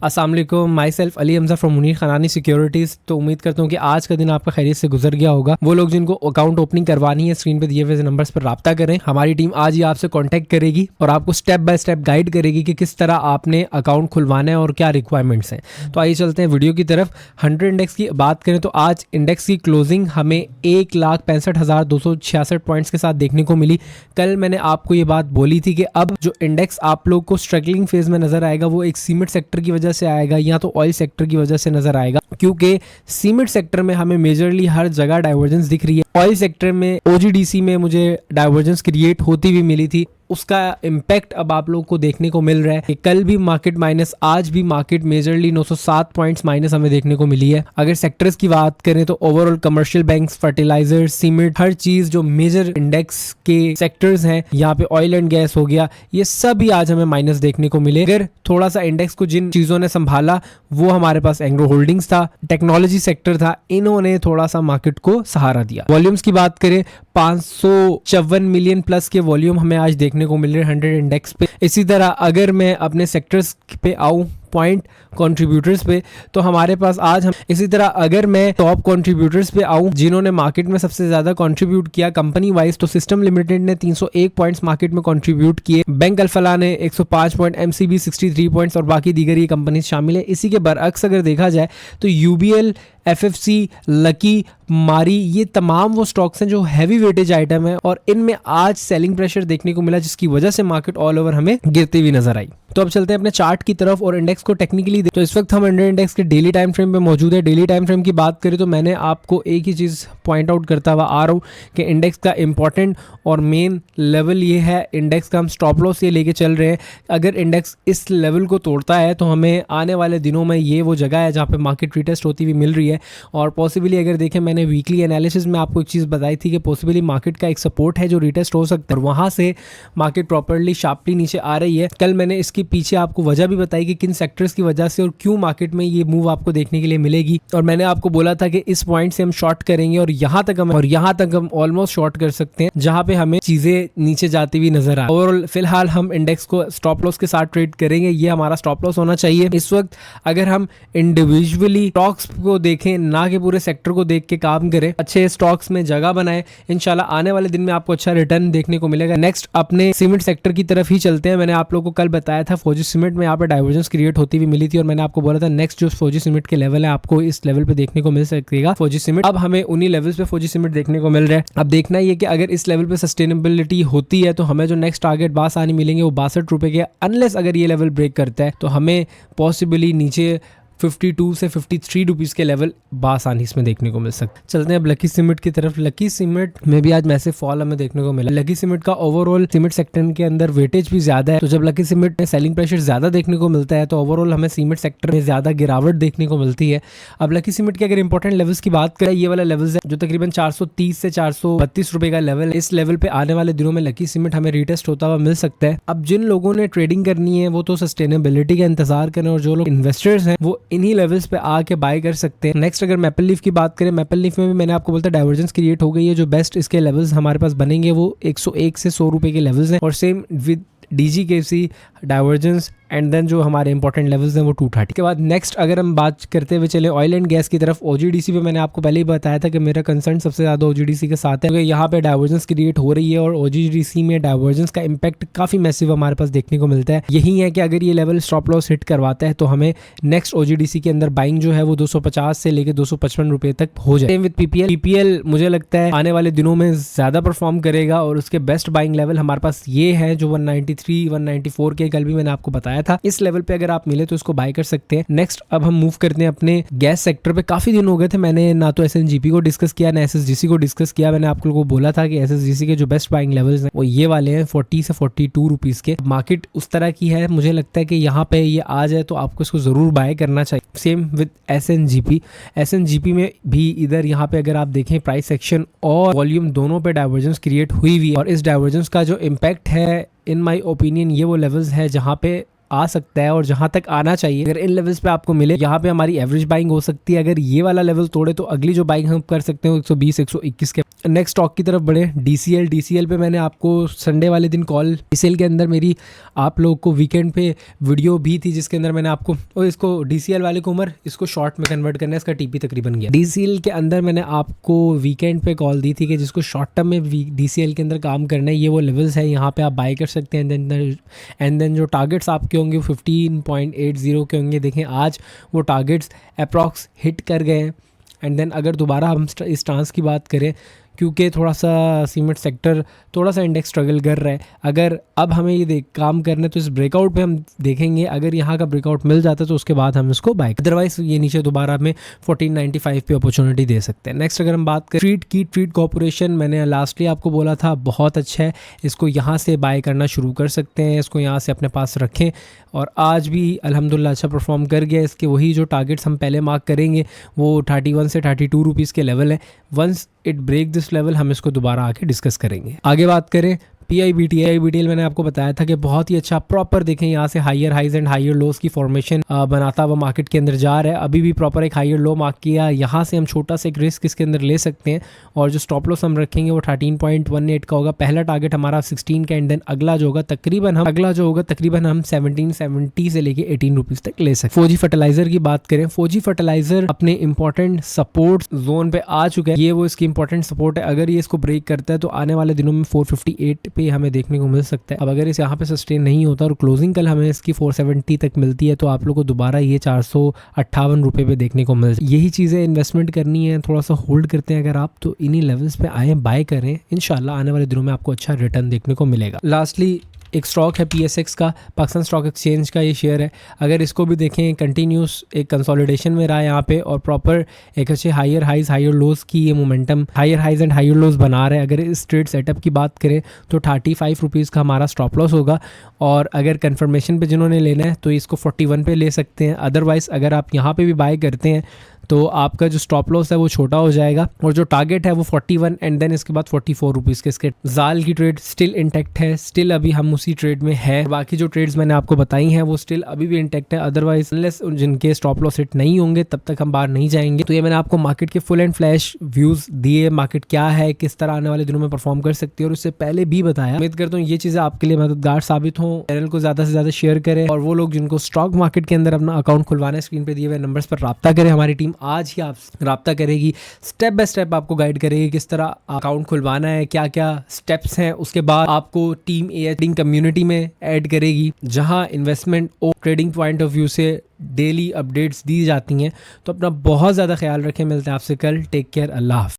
अस्सलाम वालेकुम, myself Ali Hamza from Munir Khanani securities. तो उम्मीद करता हूँ कि आज का दिन आपका खैरियत से गुजर गया होगा। वो लोग जिनको अकाउंट ओपनिंग करवानी है स्क्रीन पे दिए हुए नंबर्स पर रब्ता करें। हमारी टीम आज ही आपसे कांटेक्ट करेगी और आपको स्टेप बाय स्टेप गाइड करेगी कि किस तरह आपने अकाउंट खुलवाना है और क्या रिक्वायरमेंट्स हैं। तो आइए चलते हैं वीडियो की तरफ। 100 इंडेक्स की बात करें तो आज इंडेक्स की क्लोजिंग हमें 1,65,266 पॉइंट्स के साथ देखने को मिली। कल मैंने आपको ये बात बोली थी कि अब जो इंडेक्स आप लोग को स्ट्रगलिंग फेज में नजर आएगा वो एक सीमेंट सेक्टर की वजह से आएगा या तो ऑयल सेक्टर की वजह से नजर आएगा, क्योंकि सीमेंट सेक्टर में हमें मेजरली हर जगह डाइवर्जेंस दिख रही है। ऑयल सेक्टर में ओजीडीसी में मुझे डाइवर्जेंस क्रिएट होती हुई मिली थी, उसका इम्पैक्ट अब आप लोग को देखने को मिल रहा है कि कल भी मार्केट माइनस, आज भी मार्केट मेजरली 907 पॉइंट्स माइनस हमें देखने को मिली है। अगर सेक्टर्स की बात करें तो overall commercial banks, fertiliser, cement, हर चीज जो मेजर इंडेक्स के सेक्टर्स हैं, यहाँ पे ऑयल एंड गैस हो गया, ये सब भी आज हमें माइनस देखने को मिले। अगर थोड़ा सा इंडेक्स को जिन चीजों ने संभाला वो हमारे पास एंग्रो होल्डिंग्स था, टेक्नोलॉजी सेक्टर था, इन्होंने थोड़ा सा मार्केट को सहारा दिया। वॉल्यूम्स की बात करें 554 मिलियन प्लस के वॉल्यूम हमें आज देखने को मिल रहे हैं 100 इंडेक्स पे। इसी तरह अगर मैं अपने सेक्टर्स पे आऊं पॉइंट कंट्रीब्यूटर्स पे, तो हमारे पास आज हम इसी तरह अगर मैं टॉप कंट्रीब्यूटर्स पे आऊं जिन्होंने मार्केट में सबसे ज्यादा कंट्रीब्यूट किया कंपनी वाइज, तो सिस्टम लिमिटेड ने 301 पॉइंट्स मार्केट में कंट्रीब्यूट किए, बैंक अल्फला ने 105 पॉइंट, एमसीबी 63 पॉइंट्स और बाकी दीगर ये कंपनी शामिल है। इसी के बरअक्स अगर देखा जाए तो यूबीएल, एफएफसी, लकी, मारी, ये तमाम वो स्टॉक्स हैं जो हैवी वेटेज आइटम है और इनमें आज सेलिंग प्रेशर देखने को मिला, जिसकी वजह से मार्केट ऑल ओवर हमें गिरती हुई नजर आई। तो अब चलते हैं अपने चार्ट की तरफ और इंडेक्स को टेक्निकली। तो इस वक्त हम 100 इंडेक्स के डेली टाइम फ्रेम पे मौजूद है। डेली टाइम फ्रेम की बात करें तो मैंने आपको एक ही चीज़ पॉइंट आउट करता हुआ आ रहा हूँ कि इंडेक्स का इंपॉर्टेंट और मेन लेवल ये है, इंडेक्स का हम स्टॉप लॉस ये लेके चल रहे हैं। अगर इंडेक्स इस लेवल को तोड़ता है तो हमें आने वाले दिनों में ये वो जगह है जहाँ पे मार्केट रिटेस्ट होती हुई मिल रही है। और पॉसिबली अगर देखें, मैंने वीकली एनालिसिस में आपको एक चीज़ बताई थी कि पॉसिबली मार्केट का एक सपोर्ट है जो रिटेस्ट हो सकता है और वहाँ से मार्केट प्रॉपरली शार्पली नीचे आ रही है। कल मैंने इसके पीछे आपको वजह भी बताई कि किन सेक्टर्स की वजह से और क्यों मार्केट में ये मूव आपको देखने के लिए मिलेगी। और मैंने आपको बोला था कि इस पॉइंट से हम शॉर्ट करेंगे और यहाँ तक हम ऑलमोस्ट शॉर्ट कर सकते हैं जहाँ पे हमें चीजें नीचे जाती हुई नजर आए। और फिलहाल हम इंडेक्स को स्टॉप लॉस के साथ ट्रेड करेंगे, ये हमारा स्टॉप लॉस होना चाहिए। इस वक्त अगर हम इंडिविजुअली स्टॉक्स को देखें, ना कि पूरे सेक्टर को देख के काम करें, अच्छे स्टॉक्स में जगह बनाए, इंशाल्लाह आने वाले दिन में आपको अच्छा रिटर्न देखने को मिलेगा। नेक्स्ट अपने सीमेंट सेक्टर की तरफ ही चलते हैं। मैंने आप लोगों को कल बताया था फौजी सीमेंट में यहाँ पे डाइवर्जेंस क्रिएट होती हुई मिली थी और मैंने आपको बोला था नेक्स्ट जो फौजी सीमेंट के लेवल है आपको इस लेवल पे देखने को मिल सकेगा फौजी सीमेंट। अब हमें उन्हीं लेवल्स पे फौजी सीमेंट देखने को मिल रहा है। अब देखना ये कि अगर इस लेवल पे सस्टेनेबिलिटी होती है तो हमें जो नेक्स्ट टारगेट बासानी मिलेंगे वो 62 रुपए के। अनलेस अगर ये लेवल ब्रेक करता है तो हमें पॉसिबली नीचे 52 से 53 रुपीज़ के लेवल बासानी इसमें देखने को मिल सकते। चलते हैं अब लकी सीमेंट की तरफ। लकी सीमेंट में भी आज मैसिव फॉल हमें देखने को मिला। लकी सीमेंट का ओवरऑल सीमेंट सेक्टर के अंदर वेटेज भी ज्यादा है, तो जब लकी सीमेंट में सेलिंग प्रेशर ज्यादा देखने को मिलता है तो ओवरऑल हमें सीमेंट सेक्टर में ज्यादा गिरावट देखने को मिलती है। अब लकी सीमेंट के अगर इंपॉर्टेंट लेवल्स की बात करें, ये वाला लेवल्स है जो तकरीबन 430 से 432 रुपए का लेवल है। इस लेवल पे आने वाले दिनों में लकी सीमेंट हमें रिटेस्ट होता हुआ मिल सकता है। अब जिन लोगों ने ट्रेडिंग करनी है वो तो सस्टेनेबिलिटी का इंतजार करें और जो लोग इन्वेस्टर्स हैं वो इन्हीं लेवल्स पे आके बाय कर सकते हैं। नेक्स्ट अगर मैपल लीफ की बात करें, मैपल लीफ में भी मैंने आपको बोलता डाइवर्जेंस क्रिएट हो गई है। जो बेस्ट इसके लेवल्स हमारे पास बनेंगे वो 101 से 100 रुपए के लेवल्स हैं और same with DGKC divergence and then जो हमारे इंपॉर्टेंट लेवल्स हैं वो 230 के बाद। नेक्स्ट अगर हम बात करते हुए चले ऑयल एंड गैस की तरफ, ओजीडीसी पे मैंने आपको पहले ही बताया था कि मेरा कंसर्न सबसे ज्यादा ओजीडीसी के साथ है क्योंकि यहाँ पे डाइवर्जेंस क्रिएट हो रही है और ओजीडीसी में डाइवर्जेंस का इंपैक्ट काफी मैसिव हमारे पास देखने को मिलता है। यही है कि अगर ये लेवल स्टॉप लॉस हिट करवाता है तो हमें नेक्स्ट ओजीडीसी के अंदर बाइंग जो है वो 250 से लेकर 255 रुपए तक हो जाए। विद पीपीएल मुझे लगता है आने वाले दिनों में ज्यादा परफॉर्म करेगा और उसके बेस्ट बाइंग लेवल हमारे पास ये है जो 193 194 के कल भी मैंने आपको बताया था। इस लेवल पे अगर आप मिले तो इसको बाय कर सकते हैं। नेक्स्ट अब हम मूव करते हैं अपने गैस सेक्टर पे। काफी दिन हो गए थे मैंने ना तो एसएनजीपी को डिस्कस किया ना एसएसजीसी को डिस्कस किया। मैंने आप लोगों को बोला था कि एसएसजीसी के जो बेस्ट बाइंग लेवल्स हैं वो ये वाले हैं 40 से 42 रुपीज के। मार्केट उस तरह की है, मुझे लगता है कि यहाँ पे ये आ जाए तो आपको इसको जरूर बाय करना चाहिए। सेम विद एसएनजीपी में भी इधर यहाँ पे अगर आप देखें प्राइस सेक्शन और वॉल्यूम दोनों पे डाइवर्जेंस क्रिएट हुई हुई है और इस डाइवर्जेंस का जो इम्पैक्ट है इन माई ओपिनियन ये वो लेवल्स है जहाँ पे आ सकता है और जहां तक आना चाहिए अगर इन लेवल्स पे आपको मिले, यहाँ पे हमारी एवरेज बाइंग हो सकती है। अगर ये वाला लेवल तोड़े तो अगली जो बाइंग हम कर सकते हैं 120 121 के। नेक्स्ट स्टॉक की तरफ बढ़े, डीसीएल पे मैंने आपको संडे वाले दिन कॉल, डीसीएल के अंदर मेरी आप लोग को वीकेंड पे वीडियो भी थी जिसके अंदर मैंने आपको इसको डीसीएल वाले को उमर इसको शॉर्ट में कन्वर्ट करना है, इसका टीपी तकरीबन गया। डीसीएल के अंदर मैंने आपको वीकेंड पे कॉल दी थी कि जिसको शॉर्ट टर्म में डीसीएल के अंदर काम करना है, ये वो लेवल्स है, यहाँ पे आप बाय कर सकते हैं। एंड देन जो टारगेट्स आपके होंगे 15.80 के होंगे। देखें आज वो टारगेट्स अप्रॉक्स हिट कर गए हैं। एंड देन अगर दोबारा हम इस ट्रांस की बात करें, क्योंकि थोड़ा सा सीमेंट सेक्टर थोड़ा सा इंडेक्स स्ट्रगल कर रहा है, अगर अब हमें ये काम करना है तो इस ब्रेकआउट पे हम देखेंगे, अगर यहाँ का ब्रेकआउट मिल जाता है तो उसके बाद हम इसको बाय, अदरवाइज ये नीचे दोबारा हमें 1495 पे अपॉर्चुनिटी दे सकते हैं। नेक्स्ट अगर हम बात करें ट्रीट कॉर्पोरेशन, मैंने लास्टली आपको बोला था बहुत अच्छा है, इसको यहाँ से बाय करना शुरू कर सकते हैं, इसको यहाँ से अपने पास रखें और आज भी अल्हम्दुलिल्लाह अच्छा परफॉर्म कर गया। इसके वही जो टारगेट्स हम पहले मार्क करेंगे वो 31 से 32 रुपीज़ के लेवल है। Once it break this level हम इसको दोबारा आके डिस्कस करेंगे। आगे बात करें पीआईबीटीएल, मैंने आपको बताया था कि बहुत ही अच्छा प्रॉपर देखें यहाँ से higher highs and higher lows की फॉर्मेशन बनाता हुआ मार्केट के अंदर जा रहा है। अभी भी प्रॉपर एक हायर लो मार्क किया, यहाँ से हम छोटा सा एक रिस्क इसके अंदर ले सकते हैं और जो स्टॉप लॉस हम रखेंगे वो 13.18 का होगा। पहला टारगेट हमारा 16 का एंड देन अगला जो होगा तकरीबन हम 1770 से लेके 18 रुपीज़ तक ले सकते हैं। फौजी फर्टिलाइजर की बात करें, फौजी फर्टिलाइजर अपने इंपॉर्टेंट सपोर्ट जोन पे आ चुका है, ये वो इसकी इंपॉर्टेंट सपोर्ट है। अगर ये इसको ब्रेक करता है तो आने वाले दिनों में 458 पे हमें देखने को मिल सकता है। अब अगर इस यहाँ पे सस्टेन नहीं होता और क्लोजिंग कल हमें इसकी 470 तक मिलती है तो आप लोग को दोबारा ये 458 रुपए पे देखने को मिल, यही चीज़ें इन्वेस्टमेंट करनी है, थोड़ा सा होल्ड करते हैं अगर आप तो इन्हीं लेवल्स पे आए बाय करें, इंशाल्लाह आने वाले दिनों में आपको अच्छा रिटर्न देखने को मिलेगा। लास्टली एक स्टॉक है पीएसएक्स का, पाकिस्तान स्टॉक एक्सचेंज का ये शेयर है। अगर इसको भी देखें कंटिन्यूस एक कंसोलिडेशन में रहा है यहाँ पे और प्रॉपर एक अच्छे हायर हाइज हायर लोज की ये momentum, higher highs and higher lows बना रहा है। अगर इस ट्रेड सेटअप की बात करें तो 35 रुपीज़ का हमारा स्टॉप लॉस होगा और अगर कंफर्मेशन पे जिन्होंने लेना है तो इसको 41 पे ले सकते हैं। अदरवाइज़ अगर आप यहाँ पे भी बाय करते हैं तो आपका जो स्टॉप लॉस है वो छोटा हो जाएगा और जो टारगेट है वो 41 एंड देन इसके बाद 44 रुपीज़ के। इसके जाल की ट्रेड स्टिल इंटैक्ट है, स्टिल अभी हम उसी ट्रेड में है। बाकी जो ट्रेड्स मैंने आपको बताई हैं वो स्टिल अभी भी इंटैक्ट है। अदरवाइज अनलेस जिनके स्टॉप लॉस हिट नहीं होंगे तब तक हम बाहर नहीं जाएंगे। तो ये मैंने आपको मार्केट के फुल एंड फ्लैश व्यूज़ दिए, मार्केट क्या है, किस तरह आने वाले दिनों में परफॉर्म कर सकती है और उससे पहले भी बताया। उम्मीद करता हूँ ये चीज़ें आपके लिए मददगार साबित हों। चैनल को ज़्यादा से ज़्यादा शेयर करें और वो लोग जिनको स्टॉक मार्केट के अंदर अपना अकाउंट खुलवाना है स्क्रीन पर दिए हुए नंबर्स पर रब्ता करें। हमारी टीम आज ही आप राब्ता करेगी, स्टेप बाय स्टेप आपको गाइड करेगी किस तरह अकाउंट खुलवाना है, क्या क्या स्टेप्स हैं। उसके बाद आपको टीम ए ट्रेडिंग कम्युनिटी में ऐड करेगी जहां इन्वेस्टमेंट और ट्रेडिंग पॉइंट ऑफ व्यू से डेली अपडेट्स दी जाती हैं। तो अपना बहुत ज़्यादा ख्याल रखें, मिलते हैं आपसे कल, टेक केयर, अल्लाह हाफ़िज़।